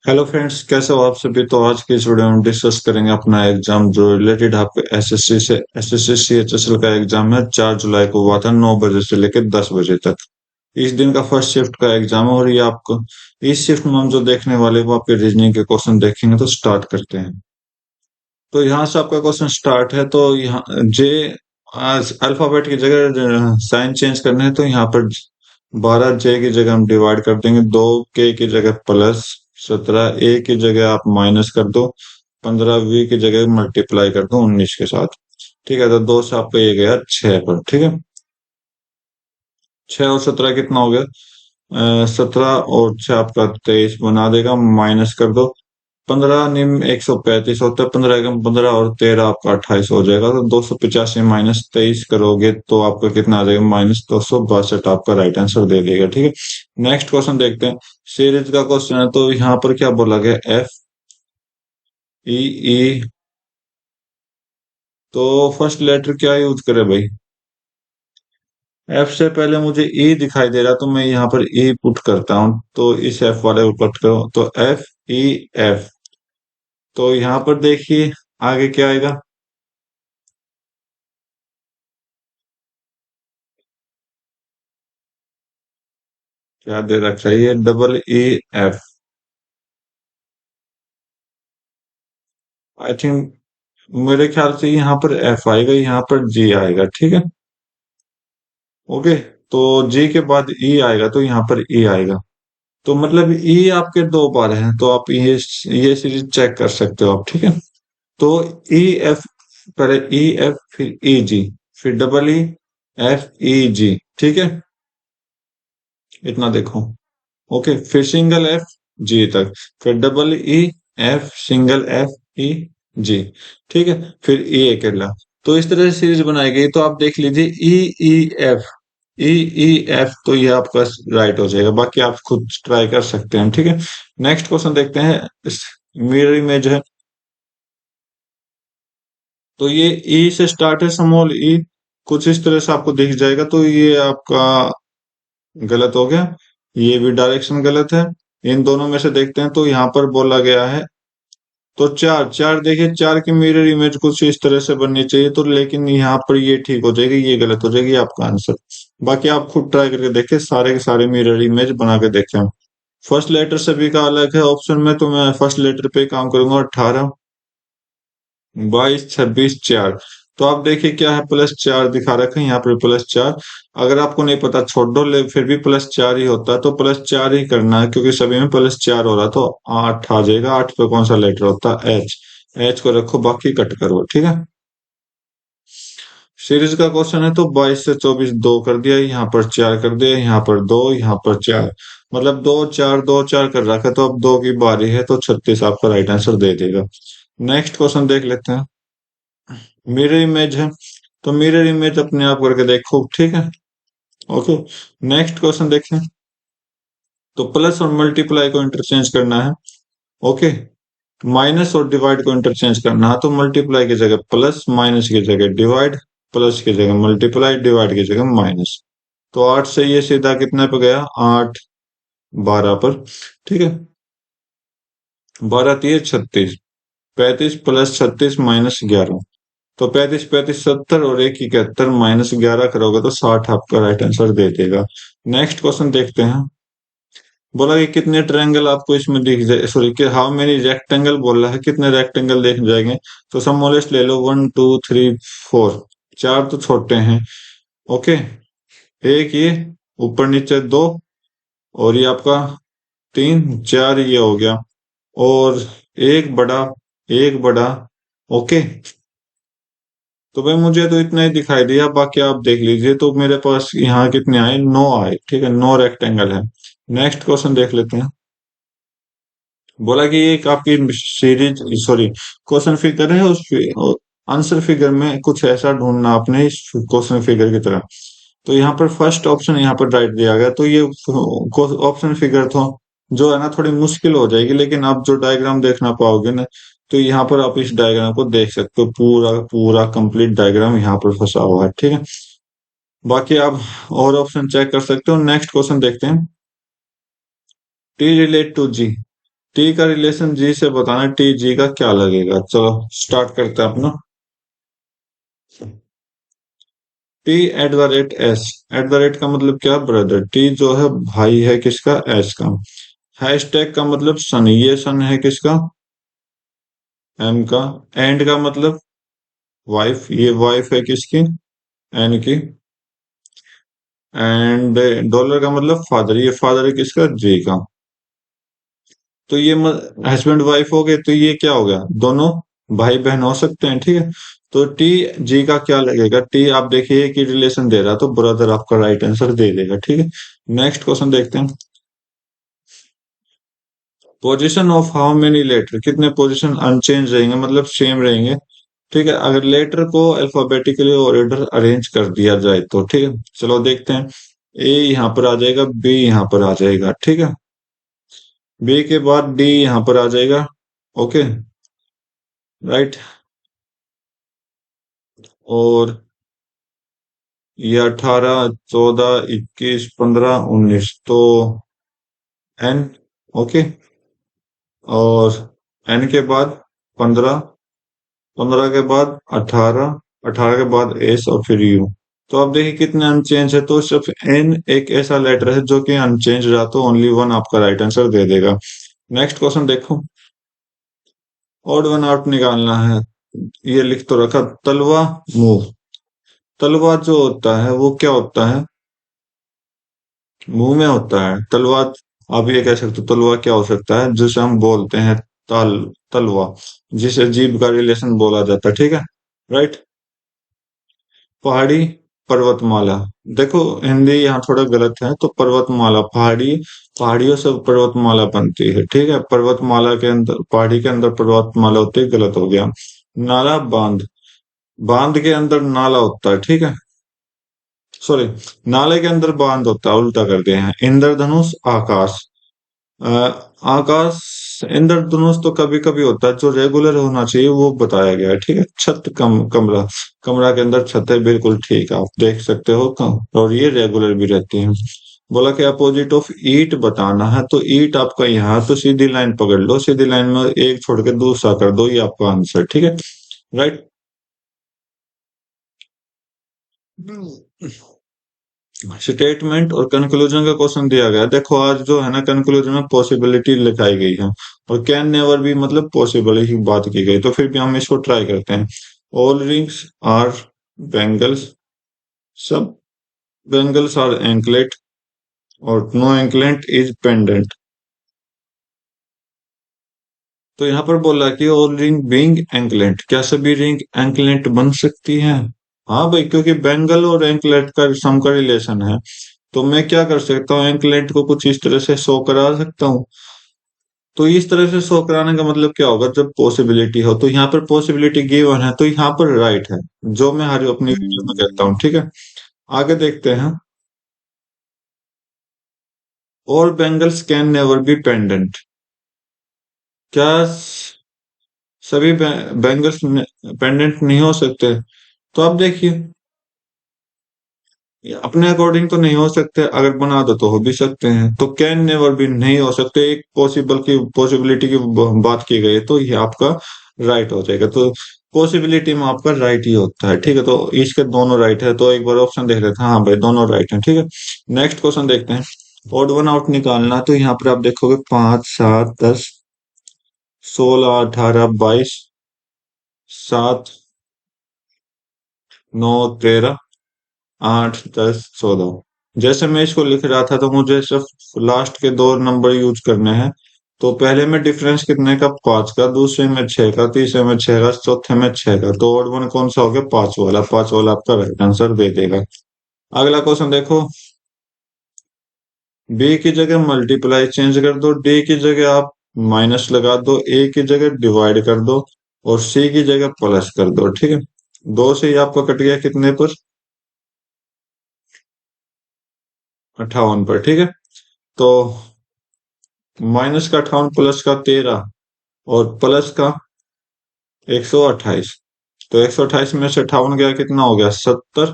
Hello friends, कैसे हो आप सभी। तो आज की इस वीडियो में डिस्कस करेंगे अपना एग्जाम जो रिलेटेड आपके एसएससी से एसएससी सीएचएसएल का एग्जाम है। 4 जुलाई को हुआ था 9 बजे से लेकर 10 बजे तक। इस दिन का फर्स्ट शिफ्ट का एग्जाम है और ये आपको इस शिफ्ट में हम जो देखने वाले वो आपके रीजनिंग के क्वेश्चन देखेंगे। तो स्टार्ट करते हैं। तो यहाँ से आपका क्वेश्चन स्टार्ट है। तो यहाँ जे अल्फाबेट की जगह साइन चेंज करने हैं। तो यहाँ पर 12 जे की जगह हम डिवाइड कर देंगे, 2 के की जगह प्लस, 17 ए की जगह आप माइनस कर दो, 15 वी की जगह मल्टीप्लाई कर दो 19 के साथ। ठीक है, तो 2 से आपका ये गया 6 पर। ठीक है, 6 और 17 कितना हो गया, 17 और 6 आपका 23 बना देगा। माइनस कर दो, 15 निम 135 होता है, 15 एकम 15 और 13 आपका 28 हो जाएगा। तो 285 माइनस 23 करोगे तो आपका कितना आ जाएगा, -262 आपका राइट आंसर दे देगा। ठीक है, नेक्स्ट क्वेश्चन देखते हैं। सीरीज का क्वेश्चन है। तो यहाँ पर क्या बोला गया, एफ ई ई। तो फर्स्ट लेटर क्या यूज करे भाई, एफ से पहले मुझे ई दिखाई दे रहा तो मैं यहाँ पर ई पुट करता हूँ। तो इस एफ वाले को कट करो तो एफ ई एफ। तो यहाँ पर देखिए आगे क्या आएगा, क्या दे रखा है ये, double E F. I think, मेरे ख्याल से यहाँ पर एफ आएगा, यहाँ पर जी आएगा। ठीक है, ओके। तो जी के बाद ई आएगा तो यहाँ पर ई आएगा। तो मतलब ई आपके 2 बार हैं, तो आप ये सीरीज चेक कर सकते हो आप। ठीक है, तो ई एफ, पहले ई एफ फिर ई जी, फिर double E F E G. ठीक है, इतना देखो। ओके, फिर सिंगल एफ जी तक, फिर double E F single F E G. ठीक है, फिर ई अकेला। तो इस तरह से सीरीज बनाई गई। तो आप देख लीजिए ई ई एफ, ई ई एफ, तो ये आपका राइट हो जाएगा। बाकी आप खुद ट्राई कर सकते हैं। ठीक है, नेक्स्ट क्वेश्चन देखते हैं। मिरर इमेज है। तो ये ई से स्टार्ट है, स्मॉल ई, कुछ इस तरह से आपको दिख जाएगा। तो ये आपका गलत हो गया, ये भी डायरेक्शन गलत है। इन दोनों में से देखते हैं। तो यहाँ पर बोला गया है, तो चार चार देखिए, 4 की मिरर इमेज कुछ इस तरह से बननी चाहिए। तो लेकिन यहाँ पर ये ठीक हो जाएगी, ये गलत हो जाएगी आपका आंसर। बाकी आप खुद ट्राई करके देखें, सारे के सारे मिरर इमेज बना के देखें। फर्स्ट लेटर सभी का अलग है ऑप्शन में, तो मैं फर्स्ट लेटर पे काम करूंगा। 18, 22, 26, 4। तो आप देखिए क्या है, +4 दिखा रखा है यहाँ पर, +4। अगर आपको नहीं पता छोड़ दो, ले फिर भी +4 ही होता है। तो +4 ही करना है क्योंकि सभी में +4 हो रहा है। तो 8 आ जाएगा। 8 पे कौन सा लेटर होता है, एच। एच को रखो, बाकी कट करो। ठीक है, सीरीज का क्वेश्चन है। तो 22 से 24 2 कर दिया, यहाँ पर 4 कर दिया, यहाँ पर 2, यहाँ पर 4। मतलब 2 4 2 4 कर रखा है। तो अब 2 की बारी है, तो 36 आपका राइट आंसर दे देगा। नेक्स्ट क्वेश्चन देख लेते हैं। मिरर इमेज है। तो मिरर इमेज अपने आप करके देखो। ठीक है, ओके। नेक्स्ट क्वेश्चन देखें। तो प्लस और मल्टीप्लाई को इंटरचेंज करना है। ओके, माइनस और डिवाइड को इंटरचेंज करना है। तो मल्टीप्लाई की जगह प्लस, माइनस की जगह डिवाइड, प्लस की जगह मल्टीप्लाई, डिवाइड की जगह माइनस। तो 8 से ये सीधा कितने पे गया, 8 12 पर। ठीक है, 12 3 36, 35 प्लस 36 -11। तो 35 35 70 और 1 71, -11 करोगे तो 60 आपका राइट आंसर दे देगा। नेक्स्ट क्वेश्चन देखते हैं। बोला कि कितने ट्रायंगल आपको इसमें दिख जाए, सॉरी कि हाउ मेनी रेक्टेंगल बोल रहा है, कितने रेक्टेंगल देख जाएंगे। तो स्मॉलेस्ट ले लो, 1 2 3 4। 4 तो छोटे हैं। ओके, एक ये ऊपर नीचे 2, और ये आपका 3 4 ये हो गया, और एक बड़ा, एक बड़ा। ओके, तो भाई मुझे तो इतना ही दिखाई दिया, बाकी आप देख लीजिए। तो मेरे पास यहाँ कितने आए, 9 आए। ठीक है, 9 रेक्टेंगल है। नेक्स्ट क्वेश्चन देख लेते हैं। बोला कि एक आपकी सीरीज, सॉरी क्वेश्चन फिगर है, उस आंसर फिगर में कुछ ऐसा ढूंढना आपने इस क्वेश्चन फिगर की तरह। तो यहाँ पर फर्स्ट ऑप्शन यहाँ पर राइट दिया गया। तो ये ऑप्शन फिगर तो जो है ना थोड़ी मुश्किल हो जाएगी, लेकिन आप जो डायग्राम देखना पाओगे ना, तो यहाँ पर आप इस डायग्राम को देख सकते हो। पूरा पूरा कंप्लीट डायग्राम यहाँ पर फंसा हुआ है। ठीक है, बाकी आप और ऑप्शन चेक कर सकते हो। नेक्स्ट क्वेश्चन देखते हैं। T relate to G. T का रिलेशन जी से बताना, टी जी का क्या लगेगा। चलो स्टार्ट करते हैं अपना। T at the rate S, at the rate का मतलब क्या ब्रदर, टी जो है भाई है किसका, एस का। हैशटैग का मतलब सन, ये सन है किसका, एम का। एंड का मतलब वाइफ, ये वाइफ है किसकी, एन की। एंड डॉलर का मतलब फादर, ये फादर है किसका, जे का। तो ये हस्बैंड वाइफ हो गए, तो ये क्या हो गया, दोनों भाई बहन हो सकते हैं, ठीक है। तो टी जी का क्या लगेगा, टी आप देखिए कि रिलेशन दे रहा, तो ब्रदर आपका राइट आंसर दे देगा, ठीक है। नेक्स्ट क्वेश्चन देखते हैं। Position of how many letter, कितने पोजीशन अनचेंज रहेंगे, मतलब सेम रहेंगे, ठीक है, अगर लेटर को अल्फाबेटिकली ऑर्डर अरेंज कर दिया जाए तो, ठीक है। चलो देखते हैं। ए यहाँ पर आ जाएगा, बी यहाँ पर आ जाएगा, ठीक है। बी के बाद डी यहाँ पर आ जाएगा, ओके, राइट। और ये 18, 14, 21, 15, 19, तो एन, ओके। और एन के बाद 15, 15 के बाद 18, 18 के बाद एस और फिर यू। तो आप देखिए कितने अनचेंज है, तो सिर्फ एन एक ऐसा लेटर है जो कि अनचेंज रहा, तो ओनली वन आपका राइट आंसर दे देगा। नेक्स्ट क्वेश्चन देखो। ऑड वन आउट निकालना है। ये लिख तो रखा, तलवा मूव। तलवा जो होता है वो क्या होता है, मुंह में होता है तलवा। आप ये कह सकते हो तलवा क्या हो सकता है, जिसे हम बोलते हैं ताल, तलवा, जिसे जीभ का रिलेशन बोला जाता है, ठीक है, राइट। पहाड़ी, पर्वतमाला। देखो हिंदी यहाँ थोड़ा गलत है, तो पर्वतमाला, पहाड़ी, पहाड़ियों से पर्वतमाला बनती है, ठीक है। पर्वतमाला के अंदर, पहाड़ी के अंदर पर्वतमाला होती है, गलत हो गया। नाला, बांध, बांध के अंदर नाला होता है, ठीक है, सॉरी, नाले के अंदर बांध होता है, उल्टा कर दिए हैं। इंद्रधनुष, आकाश। अ, आकाश, इंद्रधनुष तो कभी कभी होता है, जो रेगुलर होना चाहिए वो बताया गया है, ठीक है। छत, कमरा, कमरा के अंदर छत है, बिल्कुल ठीक है, आप देख सकते हो कम, और ये रेगुलर भी रहती है। बोला कि अपोजिट ऑफ ईट बताना है, तो ईट आपका यहाँ, तो सीधी लाइन पकड़ लो, सीधी लाइन में एक छोड़ के दूसरा कर दो, ये आपका आंसर, ठीक है, राइट। स्टेटमेंट और कंक्लूजन का क्वेश्चन दिया गया, देखो आज जो है ना कंक्लूजन में पॉसिबिलिटी लिखाई गई है, और कैन नेवर भी मतलब पॉसिबल ही बात की गई, तो फिर भी हम इसको ट्राई करते हैं। ऑल रिंग्स आर बैंगल्स, सब बैंगल्स आर एंकलेट, और नो एंकलेट इज पेंडेंट। तो यहाँ पर बोला कि ऑल रिंग बीइंग एंकलेट, क्या सभी रिंग एंकलेट बन सकती है। हाँ भाई, क्योंकि बैंगल और एंकलेट का सम का रिलेशन है, तो मैं क्या कर सकता हूँ, एंकलेट को कुछ इस तरह से शो करा सकता हूँ। तो इस तरह से शो कराने का मतलब क्या होगा, जब पॉसिबिलिटी हो, तो यहाँ पर पॉसिबिलिटी गिवन है, तो यहाँ पर राइट है, जो मैं हर अपनी वीडियो में कहता हूँ, ठीक है। आगे देखते हैं। और bangles can never be pendant, क्या सभी बैंगल्स पेंडेंट नहीं हो सकते। तो आप देखिए, अपने अकॉर्डिंग तो नहीं हो सकते, अगर बना दो तो हो भी सकते हैं, तो कैन नेवर भी नहीं हो सकते, एक पॉसिबल की पॉसिबिलिटी की बात की गई है, तो ये आपका राइट हो जाएगा। तो पॉसिबिलिटी में आपका राइट ही होता है, ठीक है, तो इसके दोनों राइट है, तो एक बार ऑप्शन देख लेते हैं, हाँ भाई दोनों राइट है, ठीक है। नेक्स्ट क्वेश्चन देखते हैं। ऑड वन आउट निकालना, तो यहाँ पर आप देखोगे 5, 7, 10, 16, 18, 22, 7, 9, 13, 8, 10, 14। जैसे मैं इसको लिख रहा था, तो मुझे सिर्फ लास्ट के दो नंबर यूज करने हैं। तो पहले में डिफरेंस कितने का, 5 का, दूसरे में 6 का, तीसरे में 6 का, चौथे में 6 का, तो ऑड वन कौन सा हो गया, 5 वाला, 5 वाला आपका राइट आंसर दे देगा। अगला क्वेश्चन देखो। बी की जगह मल्टीप्लाई चेंज कर दो, डी की जगह आप माइनस लगा दो, ए की जगह डिवाइड कर दो, और सी की जगह प्लस कर दो, ठीक है। दो से ही आपका कट गया कितने पर, 58 पर, ठीक है। तो माइनस का 58, प्लस का 13, और प्लस का 128, तो 128 में से 58 गया, कितना हो गया, 70,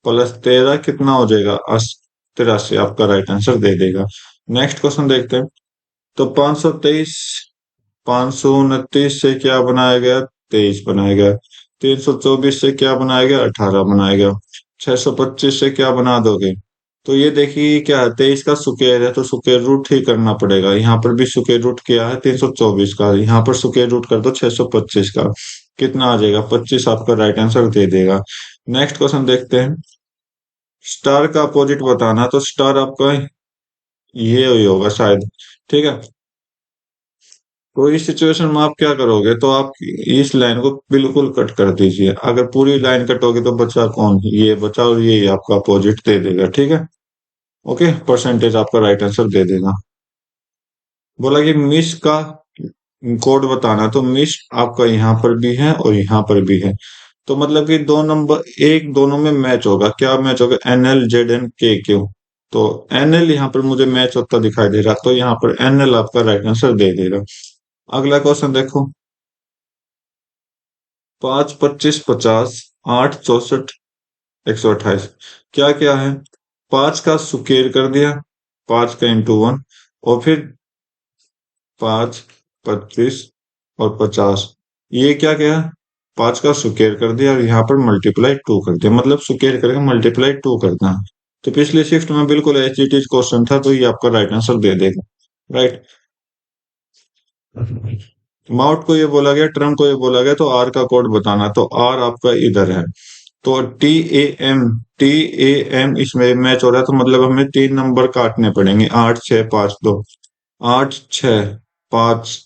प्लस 13 कितना हो जाएगा, 83, आपका राइट आंसर दे देगा। नेक्स्ट क्वेश्चन देखते हैं। तो 523, 529 से क्या बनाया गया? 23 बनाया गया। 324 से क्या बनाया गया? 18 बनाया गया। 625 से क्या बना दोगे? तो ये देखिए क्या है, 23 का स्क्वायर है तो स्क्वायर रूट ही करना पड़ेगा। यहाँ पर भी स्क्वायर रूट किया है 324 का, यहाँ पर स्क्वायर रूट कर दो 625 का। कितना आ जाएगा? 25 आपका राइट आंसर दे देगा। नेक्स्ट क्वेश्चन देखते हैं। स्टार का अपोजिट बताना, तो स्टार आपका ये ही होगा शायद। ठीक है, तो इस सिचुएशन में आप क्या करोगे? तो आप इस लाइन को बिल्कुल कट कर दीजिए। अगर पूरी लाइन कट होगी तो बचा कौन? ये बचा, और ये आपका अपोजिट दे देगा। ठीक है, ओके, परसेंटेज आपका राइट आंसर दे देगा। बोला कि मिस का कोड बताना, तो मिस आपका यहाँ पर भी है और यहाँ पर भी है। तो मतलब कि दो नंबर एक दोनों में मैच होगा। क्या मैच होगा? NL ZN KQ। तो NL यहाँ पर मुझे मैच होता दिखाई दे रहा, तो यहाँ पर NL आपका राइट आंसर दे देगा। अगला क्वेश्चन देखो। 5, 25, 50, 8, 64, 128। क्या क्या है? 5 का स्क्वायर कर दिया, 5 का इंटू 1, और फिर 5, 25 और 50। ये क्या क्या है? 5 का स्क्वायर कर दिया और यहाँ पर मल्टीप्लाई 2 कर दिया, मतलब स्क्वायर करके मल्टीप्लाई 2 करना है। तो पिछले शिफ्ट में बिल्कुल एच इट इज क्वेश्चन था, तो ये आपका राइट आंसर दे देगा। राइट, माउट को ये बोला गया, ट्रम्प को ये बोला गया, तो आर का कोड बताना, तो आर आपका इधर है। तो टी ए एम इसमें मैच हो रहा है, तो मतलब हमें 3 नंबर काटने पड़ेंगे। 8, 6, 5, 2। 8, 6, 5,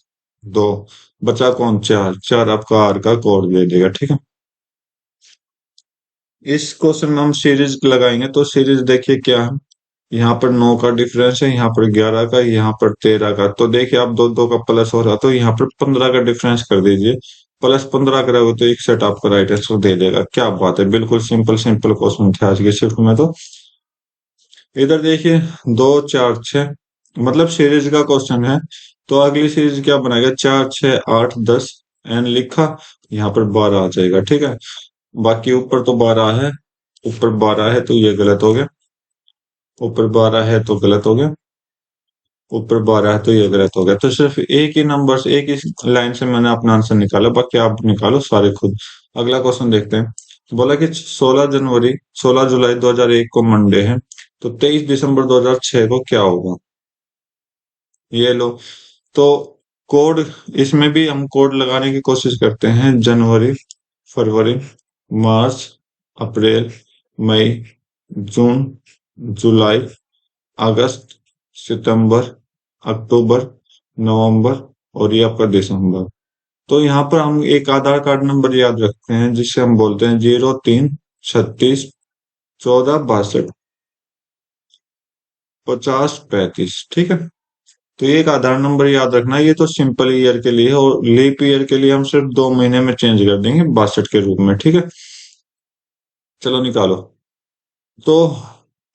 2। बचा कौन? 4। 4 आपका आर का कोड दे देगा। ठीक है, इस क्वेश्चन में हम सीरीज लगाएंगे, तो सीरीज देखिए क्या है। यहाँ पर 9 का डिफरेंस है, यहाँ पर 11 का, यहाँ पर 13 का। तो देखिए आप दो दो का प्लस हो रहा, तो यहाँ पर 15 का डिफरेंस कर दीजिए। +15 करोगे तो 61 आपका राइट आंसर दे देगा। क्या बात है, बिल्कुल सिंपल सिंपल क्वेश्चन थे आज के शिफ्ट में। तो इधर देखिए 2, 4, 6, मतलब सीरीज का क्वेश्चन है। तो अगली सीरीज क्या बनाएगा? 4, 6, 8, 10। एन लिखा, यहाँ पर 12 आ जाएगा। ठीक है, बाकी ऊपर तो 12 है, ऊपर 12 है तो ये गलत हो गया। ऊपर 12 है तो गलत हो गया। ऊपर 12 है तो ये गलत हो गया। तो सिर्फ एक ही नंबर से, एक ही लाइन से मैंने अपना आंसर निकाला, बाकी आप निकालो सारे खुद। अगला क्वेश्चन देखते हैं। बोला कि 16 जुलाई 2001 को मंडे है, तो 23 दिसंबर 2006 को क्या होगा? ये लो। तो कोड, इसमें भी हम कोड लगाने की कोशिश करते हैं। जनवरी, फरवरी, मार्च, अप्रैल, मई, जून, जुलाई, अगस्त, सितंबर, अक्टूबर, नवंबर, और ये आपका दिसंबर। तो यहाँ पर हम एक आधार कार्ड नंबर याद रखते हैं, जिससे हम बोलते हैं 03, 36, 14, 62, 50, 35। ठीक है, तो ये एक आधार नंबर याद रखना है। ये तो सिंपल ईयर के लिए है, और लीप ईयर के लिए हम सिर्फ 2 महीने में चेंज कर देंगे 62 के रूप में। ठीक है, चलो निकालो। तो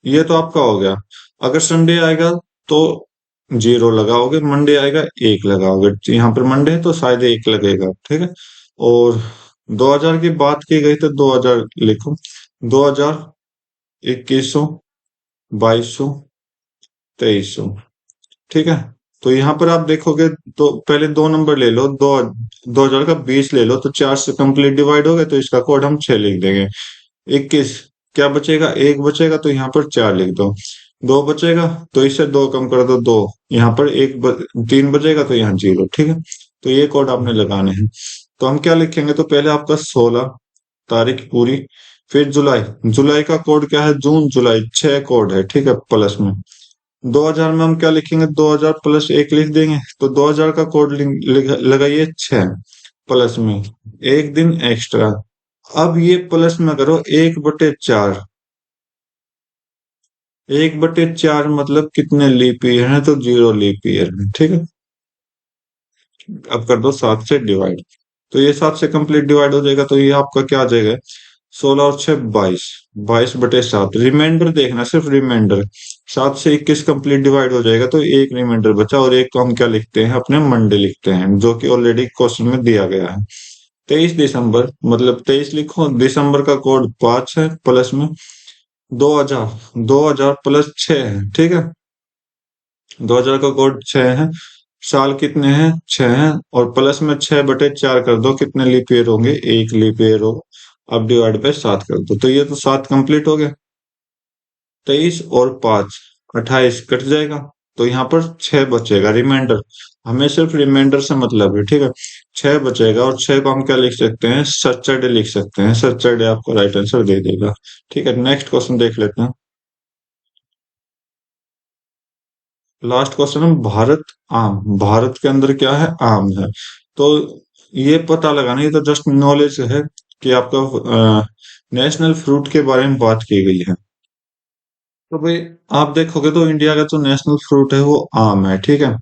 ये तो आपका हो गया। अगर संडे आएगा तो 0 लगाओगे, मंडे आएगा 1 लगाओगे। यहाँ पर मंडे है तो शायद 1 लगेगा। ठीक है, और 2000 की बात की गई तो 2000 लिखो। 2000, 2100, 2200, 2300। ठीक है, तो यहाँ पर आप देखोगे तो पहले 2 नंबर ले लो। 2000 का 20 ले लो, तो 4 से कंप्लीट डिवाइड हो गए, तो इसका कोड हम 6 लिख देंगे। 21, क्या बचेगा? 1 बचेगा, तो यहाँ पर 4 लिख दो। 2 बचेगा, तो इससे 2 कम कर दो, 2। यहाँ पर 3 बचेगा, तो यहाँ 0। ठीक है, तो ये कोड आपने लगाने हैं। तो हम क्या लिखेंगे? तो पहले आपका 16 तारीख पूरी, फिर जुलाई। जुलाई का कोड क्या है? जून जुलाई, 6 कोड है। ठीक है, प्लस में 2000 में हम क्या लिखेंगे? 2000 प्लस 1 लिख देंगे। तो 2000 का कोड लगाइए 6, प्लस में 1 दिन एक्स्ट्रा। अब ये प्लस में करो 1/4। 1/4 मतलब कितने लीप ईयर है? तो 0 लीप ईयर है। ठीक है, अब कर दो 7 से डिवाइड। तो ये 7 से कंप्लीट डिवाइड हो जाएगा, तो ये आपका क्या आ जाएगा? 16 और 6, 22। 22/7 रिमाइंडर देखना, सिर्फ रिमाइंडर। 7 से 21 कंप्लीट डिवाइड हो जाएगा, तो एक रिमाइंडर बचा, और एक को हम क्या लिखते हैं? अपने मंडे लिखते हैं, जो कि ऑलरेडी क्वेश्चन में दिया गया है। 23 दिसंबर, मतलब 23 लिखो। दिसंबर का कोड 5 है, प्लस में 2000। 2000 प्लस 6 है। ठीक है, 2000 का कोड 6 है, साल कितने हैं? 6 हैं, और प्लस में 6/4 कर दो, कितने लीप ईयर होंगे? एक लीप ईयर हो। अब डिवाइड बाय 7 कर दो, तो ये तो 7 कंप्लीट हो गया। 23 और 5, 28 कट जाएगा, तो यहाँ पर 6 बचेगा रिमाइंडर। हमें सिर्फ रिमाइंडर से मतलब है, ठीक है। 6 बचेगा, और 6 को हम क्या लिख सकते हैं? सैटरडे लिख सकते हैं। सैटरडे आपको राइट आंसर दे देगा। ठीक है, नेक्स्ट क्वेश्चन देख लेते हैं। लास्ट क्वेश्चन है, भारत आम, भारत के अंदर क्या है? आम है। तो ये पता लगाना, ये तो जस्ट नॉलेज है कि आपका नेशनल फ्रूट के बारे में बात की गई है। तो भाई, आप देखोगे तो इंडिया का जो नेशनल फ्रूट है वो आम है, ठीक है।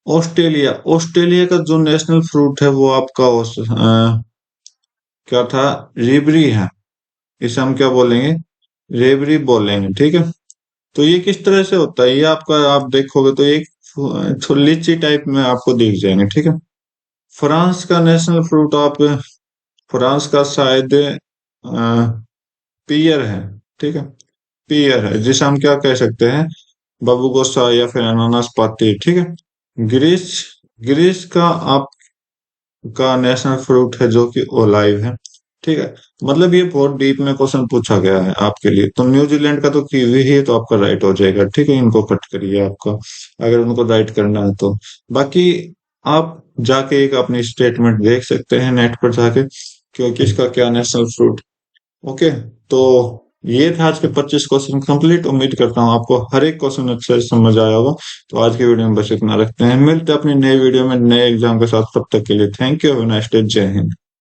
ऑस्ट्रेलिया, ऑस्ट्रेलिया का जो नेशनल फ्रूट है वो आपका क्या था? रेबरी है। इसे हम क्या बोलेंगे? रेबरी बोलेंगे, ठीक है। तो ये किस तरह से होता है? ये आपका, आप देखोगे तो एक लीची टाइप में आपको दिख जाएंगे, ठीक है। फ्रांस का नेशनल फ्रूट, आप फ्रांस का शायद पियर है, ठीक है। पियर है, जिसे हम क्या कह सकते हैं? बबूगोसा या फिर अनानास पाती, ठीक है। ग्रीस, ग्रीस का आपका नेशनल फ्रूट है जो कि ओलाइव है, ठीक है। मतलब ये बहुत डीप में क्वेश्चन पूछा गया है आपके लिए। तो न्यूजीलैंड का तो कीवी ही है, तो आपका राइट हो जाएगा, ठीक है। इनको कट करिए आपका, अगर उनको राइट करना है तो। बाकी आप जाके एक अपनी स्टेटमेंट देख सकते हैं नेट पर जाके, क्योंकि इसका क्या नेशनल फ्रूट। ओके, तो ये था आज के 25 क्वेश्चन कंप्लीट। उम्मीद करता हूँ आपको हर एक क्वेश्चन अच्छे से समझ आया होगा। तो आज की वीडियो में बस इतना रखते हैं, मिलते हैं अपनी नई वीडियो में नए एग्जाम के साथ। तब तक के लिए thank you, have a nice day, जय हिंद।